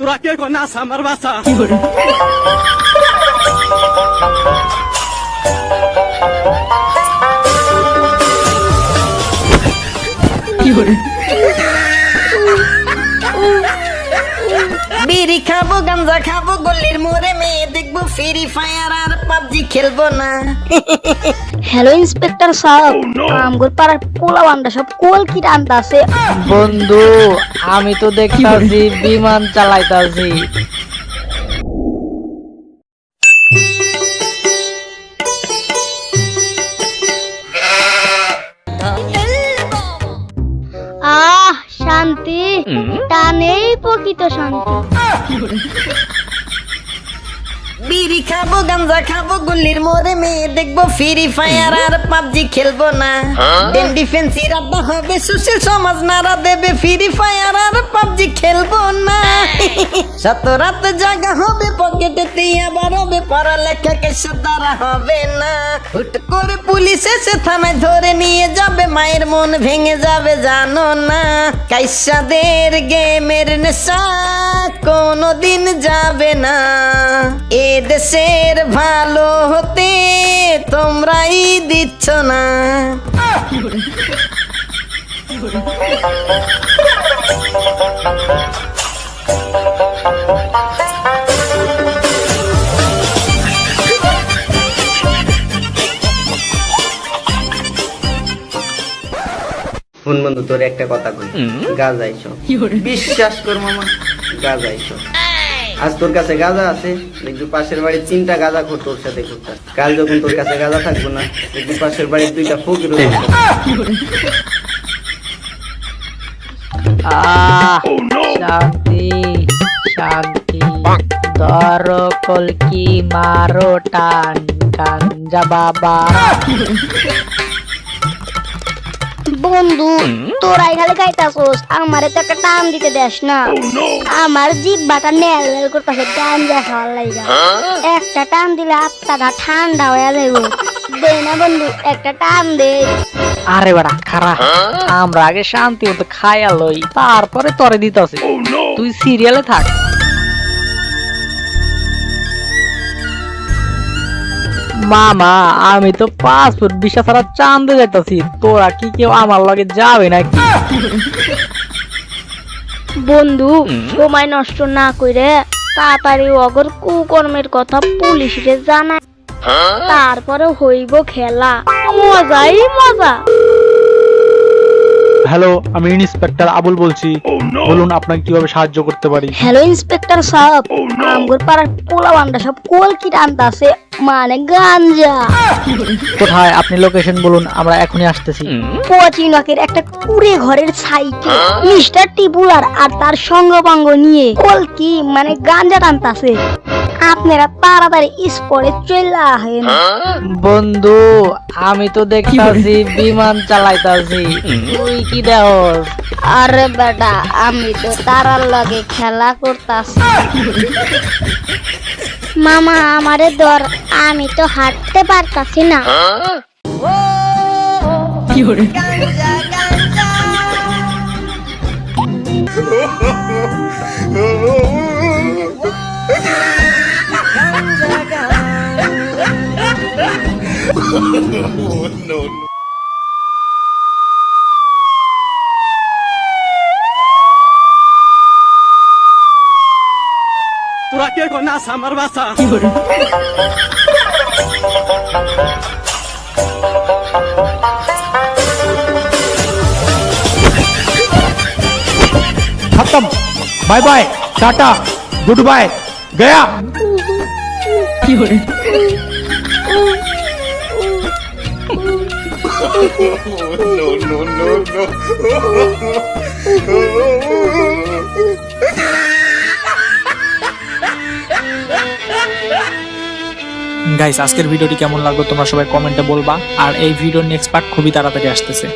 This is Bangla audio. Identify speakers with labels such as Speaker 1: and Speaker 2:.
Speaker 1: তোরা কে কোন নাস আমার বাসা
Speaker 2: বিড়ি খাবো গাঞ্জা খাবো গলির মোড়ে মেয়ে দেখবো ফ্রি ফায়ার আর পাবজি খেলবো না।
Speaker 3: হ্যালো ইন্সপেক্টর সাহেব, আমগোর পাড়ার পোলা বান্ডা সব কোল কি টানতাছে।
Speaker 4: বন্ধু আমি তো দেখতাছি বিমান চালাইতাছি।
Speaker 3: শান্তি টানেই প্রকৃত শান্তি।
Speaker 2: বিড়ি খাবো গাঞ্জা খাবো গলির মোড়ে মেয়ে দেখবো ফ্রি ফায়ার আর পাবজি খেলবো না। ডিফেন্সি রাড্ডা হবে সুশীল সমাজ নারা দেবে ফ্রি ফায়ার আর পাবজি খেলবো না। শত রাত জাগা হবে পকেটে আবার হবে পড়ালেখা কিছু দ্বারা হবে না। হুট করে পুলিশ এসে থানায় ধরে নিয়ে যাবে মায়ের মন ভেঙে যাবে জানো না। কাইসাদের গেমের নেশা কোনোদিন যাবে না। এ দেশের ভালো হতে তোমরাই দিচ্ছ না।
Speaker 5: ফোন বন্ধু তোর একটা কথা কই, গাঁজা আইছো, বিশ্বাস কর মামা, গাঁজা আইছো। আজ তোর কাছে গাঁজা আছে, দেখবি পাশের বাড়ির 3টা গাঁজা খোর তোর সাথে করতাস। কাল যখন তোর কাছে গাঁজা থাকবো না, দেখবি পাশের বাড়ির 2টা ফকির
Speaker 4: শান্তি শান্তি ধরো কলকি মারো টান গাঞ্জা বাবা।
Speaker 3: বন্ধু তোরাই খালি গাইতাছোস, আমারে তো একটা টান দিতে দেস না। আমার জিহ্বাটা নেল নেল করতেছে গাঞ্জা খাওয়ার লাইগা। একটা টান দিলে আত্মাটা ঠান্ডা হয়ে যাইব। দে না বন্ধু, একটা টান দে।
Speaker 4: আরে বাড়া খারা, আমরা আগে শান্তি মতো খাইয়া লই, তারপরে তরে দিতেছে। তুই সিরিয়ালে থাক। মামা আমি তো পাসপোর্ট ভিসা ছাড়া চান্দে যাইতাছি, তোরা কি কেউ আমার লগে যাবে নাকি?
Speaker 3: বন্ধু সময় নষ্ট না করে তাড়াতাড়ি অগর কুকর্মের কথা পুলিশে জানায়, তারপরে হইব খেলা। মজাই মজা।
Speaker 6: হ্যালো, আমি ইন্সপেক্টর আবুল বলছি। বলুন আপনাকে কিভাবে সাহায্য করতে পারি।
Speaker 3: হ্যালো ইন্সপেক্টর সাহেব, আমগোর পাড়ার পোলা বান্ডা সব কোল কি টানতাছে, মানে গাঞ্জা।
Speaker 4: কোথায়? আপনি লোকেশন বলুন, আমরা এখনই আসতেছি।
Speaker 3: পচিনকের একটা কুড়ে ঘরের সাইটে মিস্টার টিপুলার আর তার সঙ্গপাঙ্গ নিয়ে কোল কি মানে গাঞ্জা টানতাছে। আপনারা তাড়াতাড়ি স্পটে চলে আসেন।
Speaker 4: বন্ধু আমি তো দেখতাছি বিমান চালাইতাছি, তুই কি দেখস?
Speaker 3: আরে বেটা আমি তো তারার লগে খেলা করতাছি। মামা আমারে ধর, আমি তো হাঁটতে পারতাছি না।
Speaker 1: তোরা কে কোন নাস আমার বাসা
Speaker 6: खत्म, bye bye, tata, goodbye, गया।
Speaker 7: গাইস আজকের ভিডিওটি কেমন লাগলো তোমরা সবাই কমেন্টে বলবা। আর এই ভিডিওর নেক্সট পার্ট খুবই তাড়াতাড়ি আসতেছে।